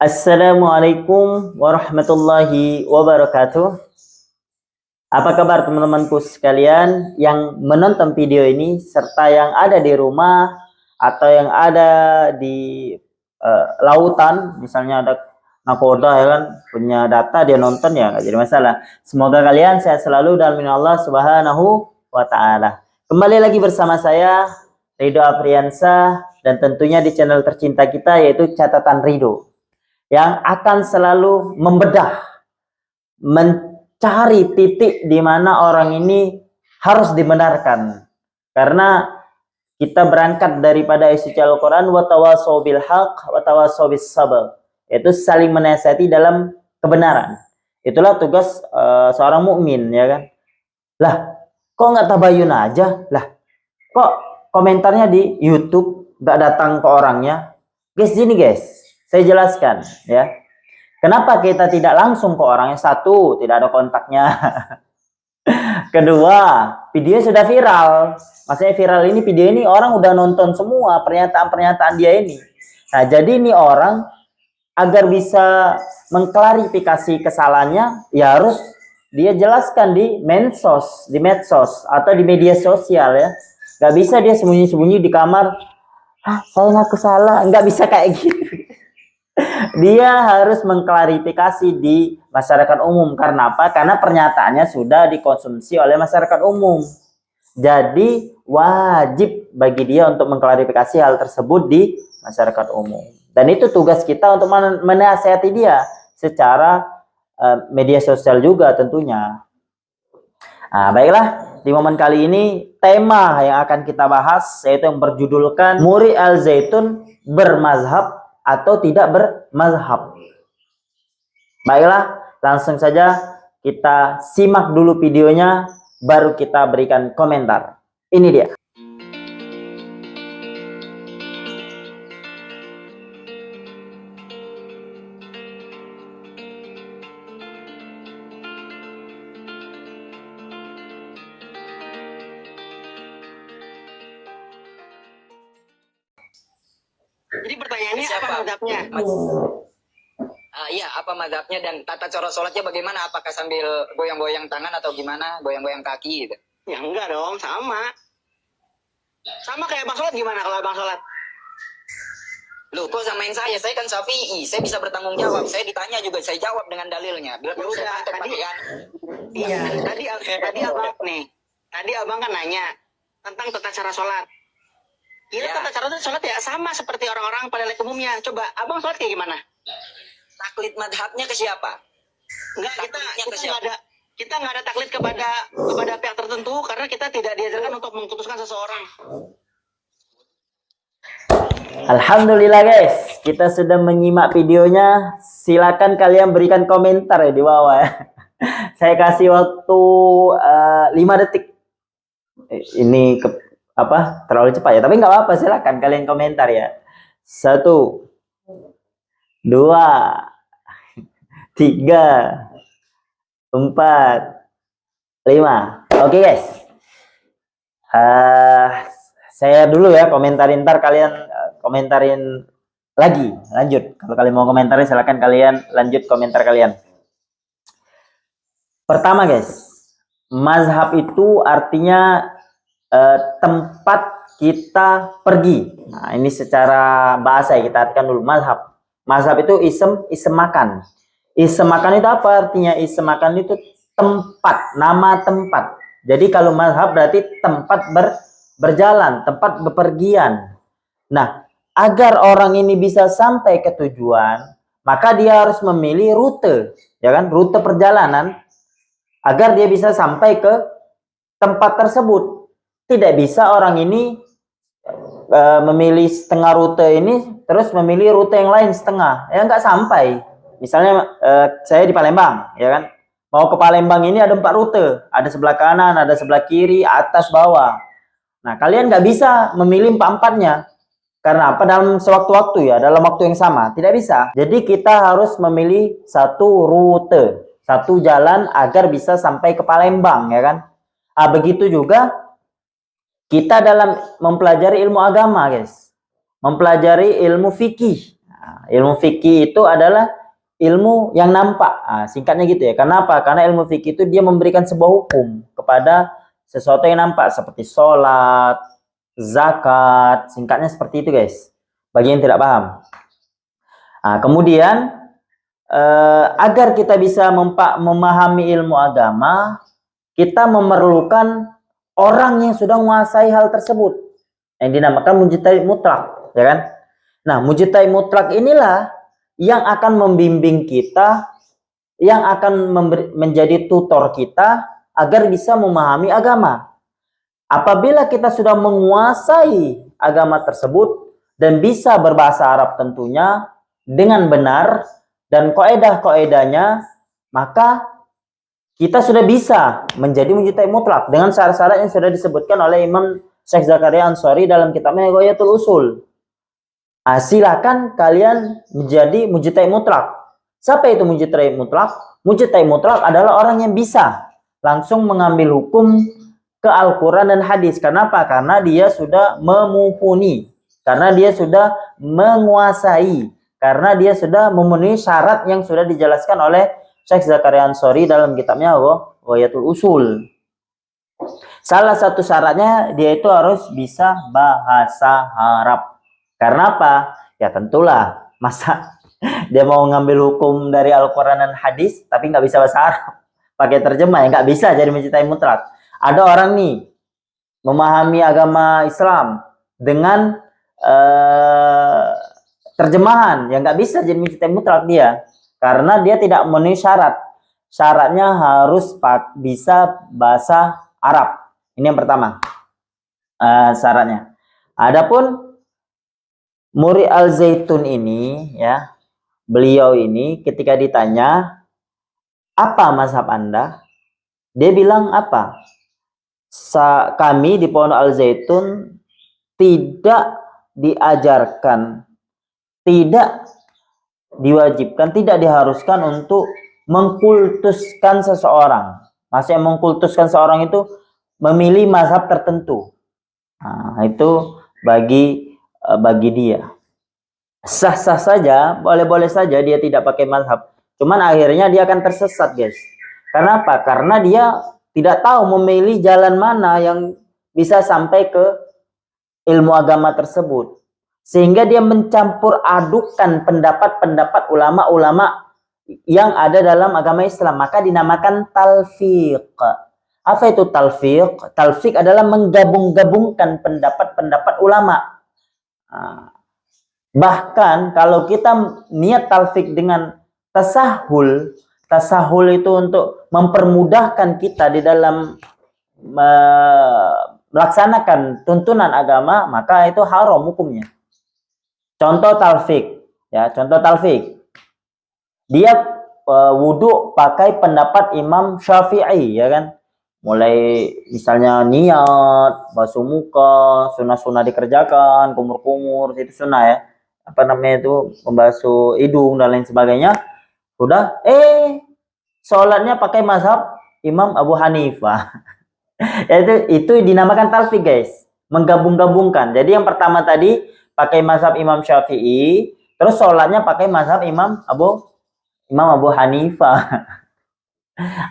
Assalamualaikum warahmatullahi wabarakatuh. Apa kabar teman-temanku sekalian yang menonton video ini serta yang ada di rumah atau yang ada di lautan, misalnya ada nakoda ya kan, punya data dia nonton ya nggak jadi masalah. Semoga kalian sehat selalu dalam lindungan Allah Subhanahu wa taala. Kembali lagi bersama saya Ridho Apriansyah dan tentunya di channel tercinta kita yaitu Catatan Ridho, yang akan selalu membedah, mencari titik di mana orang ini harus dibenarkan. Karena kita berangkat daripada isi Al-Quran, wa tawassaw bil haq wa tawassaw bis sabr, yaitu saling menasihati dalam kebenaran. Itulah tugas seorang mukmin, ya kan? Lah, kok nggak tabayun aja? Lah, kok komentarnya di YouTube nggak datang ke orangnya? Guys, gini guys, saya jelaskan ya. Kenapa kita tidak langsung ke orangnya? Satu, tidak ada kontaknya. Kedua, video sudah viral. Maksudnya viral ini, video ini orang udah nonton semua pernyataan-pernyataan dia ini. Nah, jadi ini orang agar bisa mengklarifikasi kesalahannya, ya harus dia jelaskan di medsos atau di media sosial ya. Gak bisa dia sembunyi-sembunyi di kamar. Saya ngaku salah. Nggak bisa kayak gitu. Dia harus mengklarifikasi di masyarakat umum. Karena apa? Karena pernyataannya sudah dikonsumsi oleh masyarakat umum. Jadi wajib bagi dia untuk mengklarifikasi hal tersebut di masyarakat umum. Dan itu tugas kita untuk menasihati dia secara media sosial juga tentunya. Nah, baiklah, di momen kali ini tema yang akan kita bahas yaitu yang berjudulkan Muri Al-Zaitun bermazhab atau tidak bermazhab. Baiklah, langsung saja kita simak dulu videonya, baru kita berikan komentar. Ini dia. Jadi pertanyaannya apa mazhabnya? Iya, apa mazhabnya dan tata cara sholatnya bagaimana? Apakah sambil goyang-goyang tangan atau gimana? Goyang-goyang kaki gitu? Ya enggak dong, sama. Sama kayak Bang Sholat, gimana kalau Bang Sholat? Loh, kok samain saya? Saya kan Syafi'i, saya bisa bertanggung jawab. Saya ditanya juga, saya jawab dengan dalilnya. Bila perlu saya kontak pakaian. Iya, tadi abang kan nanya tentang tata cara sholat. Kira Ya. tata cara sholat ya sama seperti orang-orang pada lain umumnya. Coba abang sholat kayak gimana? Taklid madhabnya ke siapa? Enggak, Taklidnya ke kita nggak ada taklid kepada pihak tertentu karena kita tidak diajarkan untuk memutuskan seseorang. Alhamdulillah guys, kita sudah menyimak videonya. Silakan kalian berikan komentar ya di bawah ya. Saya kasih waktu 5 detik. Ini terlalu cepat ya, tapi nggak apa-apa, silakan kalian komentar ya. 1, 2, 3, 4, 5. Oke guys. Saya dulu ya komentarin, ntar kalian komentarin lagi, lanjut. Kalau kalian mau komentarin silakan kalian lanjut komentar kalian. Pertama guys, mazhab itu artinya tempat kita pergi. Nah, ini secara bahasa ya, kita artikan dulu mazhab. Mazhab itu isem makan. Isem makan itu apa artinya? Isem makan itu tempat, nama tempat. Jadi kalau mazhab berarti tempat berjalan, tempat bepergian. Nah, agar orang ini bisa sampai ke tujuan, maka dia harus memilih rute, ya kan? Rute perjalanan agar dia bisa sampai ke tempat tersebut. Tidak bisa orang ini memilih setengah rute ini terus memilih rute yang lain setengah, ya nggak sampai. Misalnya saya di Palembang, ya kan, mau ke Palembang ini ada 4 rute, ada sebelah kanan, ada sebelah kiri, atas, bawah. Nah, kalian nggak bisa memilih 4-4-nya. Karena apa? Dalam sewaktu-waktu ya, dalam waktu yang sama, tidak bisa. Jadi kita harus memilih satu rute, satu jalan agar bisa sampai ke Palembang, ya kan? Ah, begitu juga kita dalam mempelajari ilmu agama, guys. Mempelajari ilmu fikih. Nah, ilmu fikih itu adalah ilmu yang nampak. Nah, singkatnya gitu ya. Kenapa? Karena ilmu fikih itu dia memberikan sebuah hukum kepada sesuatu yang nampak seperti sholat, zakat. Singkatnya seperti itu guys. Bagi yang tidak paham. Nah, kemudian agar kita bisa memahami ilmu agama, kita memerlukan orang yang sudah menguasai hal tersebut, yang dinamakan mujtahid mutlak, ya kan? Nah, mujtahid mutlak inilah yang akan membimbing kita, yang akan menjadi tutor kita agar bisa memahami agama. Apabila kita sudah menguasai agama tersebut dan bisa berbahasa Arab tentunya dengan benar dan kaidah-kaidahnya, maka kita sudah bisa menjadi mujtahid mutlak dengan syarat-syarat yang sudah disebutkan oleh Imam Syekh Zakaria Ansori dalam kitabnya Ghayatul Usul. Nah, silakan kalian menjadi mujtahid mutlak. Siapa itu mujtahid mutlak? Mujtahid mutlak adalah orang yang bisa langsung mengambil hukum ke Al-Quran dan hadis. Kenapa? Karena dia sudah memupuni, karena dia sudah menguasai, karena dia sudah memenuhi syarat yang sudah dijelaskan oleh Syekh Zakaria Ansori dalam kitabnya Ghayatul Usul. Salah satu syaratnya dia itu harus bisa bahasa Arab. Karena apa? Ya tentulah, masa dia mau ngambil hukum dari Al-Quran dan hadis tapi nggak bisa bahasa Arab, pakai terjemah, ya nggak bisa jadi mujtahid mutlak. Ada orang nih memahami agama Islam dengan terjemahan, yang nggak bisa jadi mujtahid mutlak dia, karena dia tidak memenuhi syarat. Syaratnya harus bisa bahasa Arab. Ini yang pertama syaratnya. Adapun Muri Al-Zaitun ini, ya, beliau ini ketika ditanya apa mazhab Anda, dia bilang apa? Kami di Pondok Al-Zaitun tidak diajarkan, tidak diwajibkan, tidak diharuskan untuk mengkultuskan seseorang. Maksudnya mengkultuskan seorang itu memilih mazhab tertentu. Nah, itu bagi dia sah-sah saja, boleh-boleh saja dia tidak pakai mazhab. Cuman akhirnya dia akan tersesat, guys. Kenapa? Karena dia tidak tahu memilih jalan mana yang bisa sampai ke ilmu agama tersebut. Sehingga dia mencampur adukan pendapat-pendapat ulama-ulama yang ada dalam agama Islam. Maka dinamakan talfiq. Apa itu talfiq? Talfiq adalah menggabung-gabungkan pendapat-pendapat ulama. Nah, bahkan kalau kita niat talfiq dengan tasahul itu untuk mempermudahkan kita di dalam melaksanakan tuntunan agama, maka itu haram hukumnya. Contoh talfiq, ya, contoh talfiq. Dia wudhu pakai pendapat Imam Syafi'i, ya kan? Mulai misalnya niat, basuh muka, sunnah-sunnah dikerjakan, kumur-kumur, itu sunnah ya. Apa namanya itu, membasuh hidung dan lain sebagainya. Sudah, sholatnya pakai mazhab Imam Abu Hanifah. itu dinamakan talfiq, guys. Menggabung-gabungkan. Jadi yang pertama tadi pakai mazhab Imam Syafi'i, terus sholatnya pakai mazhab Imam Abu Hanifah.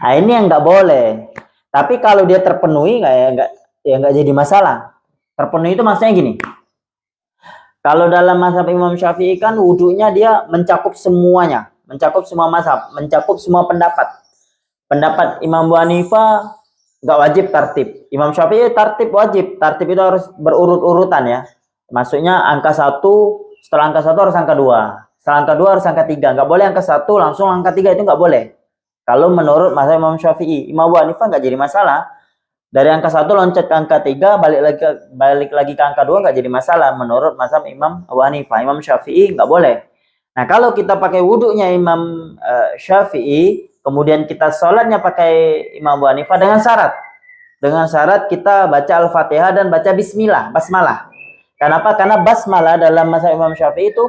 Nah, ini yang nggak boleh. Tapi kalau dia terpenuhi nggak jadi masalah. Terpenuhi itu maksudnya gini. Kalau dalam mazhab Imam Syafi'i kan wudhunya dia mencakup semuanya, mencakup semua mazhab, mencakup semua pendapat. Pendapat Imam Abu Hanifah nggak wajib tartib. Imam Syafi'i tartib wajib. Tartib itu harus berurut-urutan ya. Maksudnya angka 1, setelah angka 1 harus angka 2. Setelah angka 2 harus angka 3. Nggak boleh angka 1 langsung angka 3, itu nggak boleh. Kalau menurut mazhab Imam Syafi'i, Imam Abu Hanifah nggak jadi masalah. Dari angka 1 loncat ke angka 3, balik lagi ke angka 2 nggak jadi masalah menurut mazhab Imam Abu Hanifah. Imam Syafi'i nggak boleh. Nah, kalau kita pakai wudhunya Imam Syafi'i, kemudian kita sholatnya pakai Imam Abu Hanifah dengan syarat. Dengan syarat kita baca Al-Fatihah dan baca Bismillah, basmalah. Kenapa? Karena basmalah dalam mazhab Imam Syafi'i itu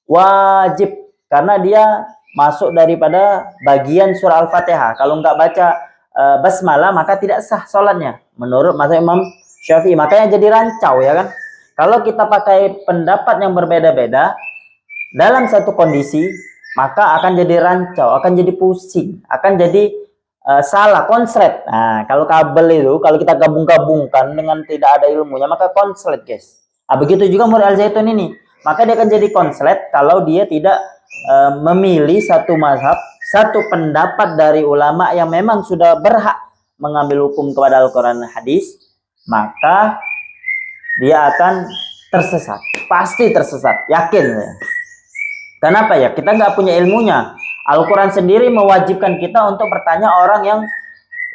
wajib. Karena dia masuk daripada bagian surah Al-Fatihah. Kalau nggak baca basmalah maka tidak sah sholatnya menurut mazhab Imam Syafi'i. Makanya jadi rancau, ya kan? Kalau kita pakai pendapat yang berbeda-beda, dalam satu kondisi, maka akan jadi rancau, akan jadi pusing, akan jadi salah, konslet. Nah, kalau kabel itu, kalau kita gabung-gabungkan dengan tidak ada ilmunya, maka konslet, guys. Nah, begitu juga murid Al-Zaitun ini. Maka dia akan jadi konslet kalau dia tidak memilih satu mazhab, satu pendapat dari ulama yang memang sudah berhak mengambil hukum kepada Al-Quran dan hadis, maka dia akan tersesat. Pasti tersesat, yakin saya. Kenapa ya? Kita nggak punya ilmunya. Al-Quran sendiri mewajibkan kita untuk bertanya orang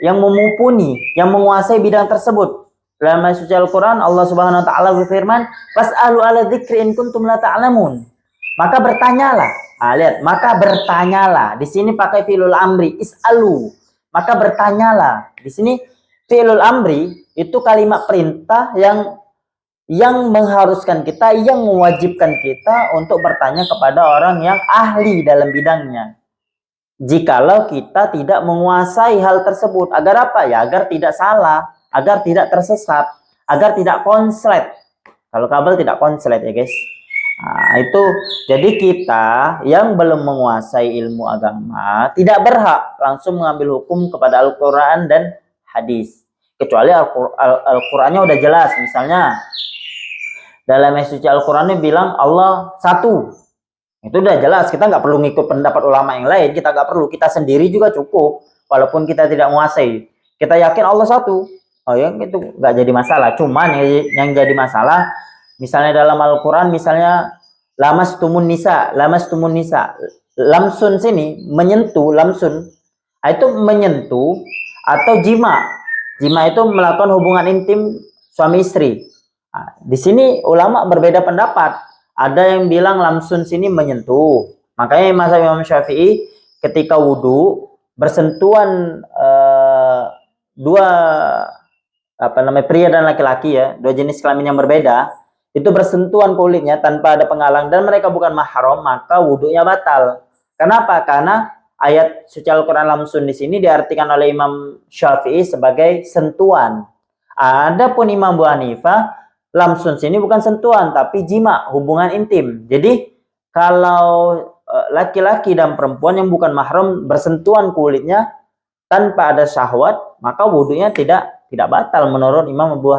yang memumpuni, yang menguasai bidang tersebut. Dalam ayat suci Al-Quran, Allah Subhanahu wa taala berfirman, "Fas'alu 'ala dzikri in kuntum la ta'lamun." Maka bertanyalah. Ah, lihat, maka bertanyalah. Di sini pakai fi'lul amri, is'alu. Maka bertanyalah. Di sini fi'lul amri itu kalimat perintah yang mengharuskan kita, yang mewajibkan kita untuk bertanya kepada orang yang ahli dalam bidangnya. Jikalau kita tidak menguasai hal tersebut, agar apa ya? Agar tidak salah, agar tidak tersesat, agar tidak konslet. Kalau kabel tidak konslet ya guys. Nah, itu jadi kita yang belum menguasai ilmu agama tidak berhak langsung mengambil hukum kepada Al-Quran dan hadis. Kecuali Al-Qurannya udah jelas, misalnya dalam ayat suci Al-Quran ini bilang Allah satu. Itu udah jelas, kita nggak perlu ngikut pendapat ulama yang lain, kita nggak perlu, kita sendiri juga cukup. Walaupun kita tidak menguasai, kita yakin Allah satu. Oh ya, itu nggak jadi masalah. Cuman yang jadi masalah, misalnya dalam Al-Quran, misalnya lamastumun nisa, lamsun sini menyentuh, lamsun itu menyentuh atau jima. Jima itu melakukan hubungan intim suami istri. Nah, di sini ulama berbeda pendapat. Ada yang bilang lamsun sini menyentuh. Makanya mazhab Imam Syafi'i ketika wudhu bersentuhan dua pria dan laki-laki ya, dua jenis kelamin yang berbeda, itu bersentuhan kulitnya tanpa ada penghalang dan mereka bukan mahram, maka wudhunya batal. Kenapa? Karena ayat suci Al-Quran lamsun di sini diartikan oleh Imam Syafi'i sebagai sentuhan. Adapun Imam Abu Hanifah, lamsun sini bukan sentuhan tapi jima, hubungan intim. Jadi kalau laki-laki dan perempuan yang bukan mahram bersentuhan kulitnya tanpa ada syahwat, maka wudhunya tidak batal menurut Imam Abu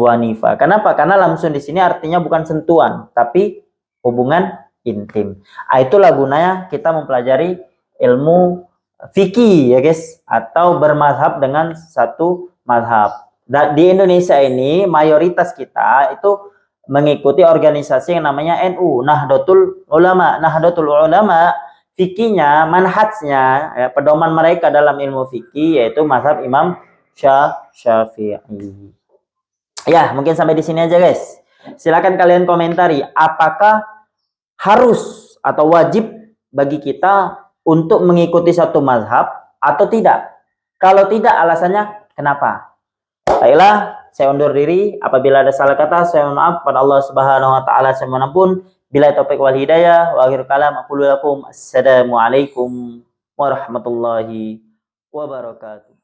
Hanifah. Kenapa? Karena lamsun di sini artinya bukan sentuhan tapi hubungan intim. Itulah gunanya kita mempelajari ilmu fikih ya guys, atau bermazhab dengan satu mazhab. Di Indonesia ini mayoritas kita itu mengikuti organisasi yang namanya NU, Nahdlatul Ulama. Nahdlatul Ulama fikihnya, manhajnya, ya, pedoman mereka dalam ilmu fikih yaitu mazhab Imam Syafi'i. Ya, mungkin sampai di sini aja guys. Silakan kalian komentari apakah harus atau wajib bagi kita untuk mengikuti satu mazhab atau tidak. Kalau tidak, alasannya kenapa? Baiklah, saya undur diri. Apabila ada salah kata, saya mohon maaf pada Allah Subhanahu wa taala. Saya mohon ampun. Bila taufik wal hidayah wa akhir kalam aqulu lakum assalamualaikum warahmatullahi wabarakatuh.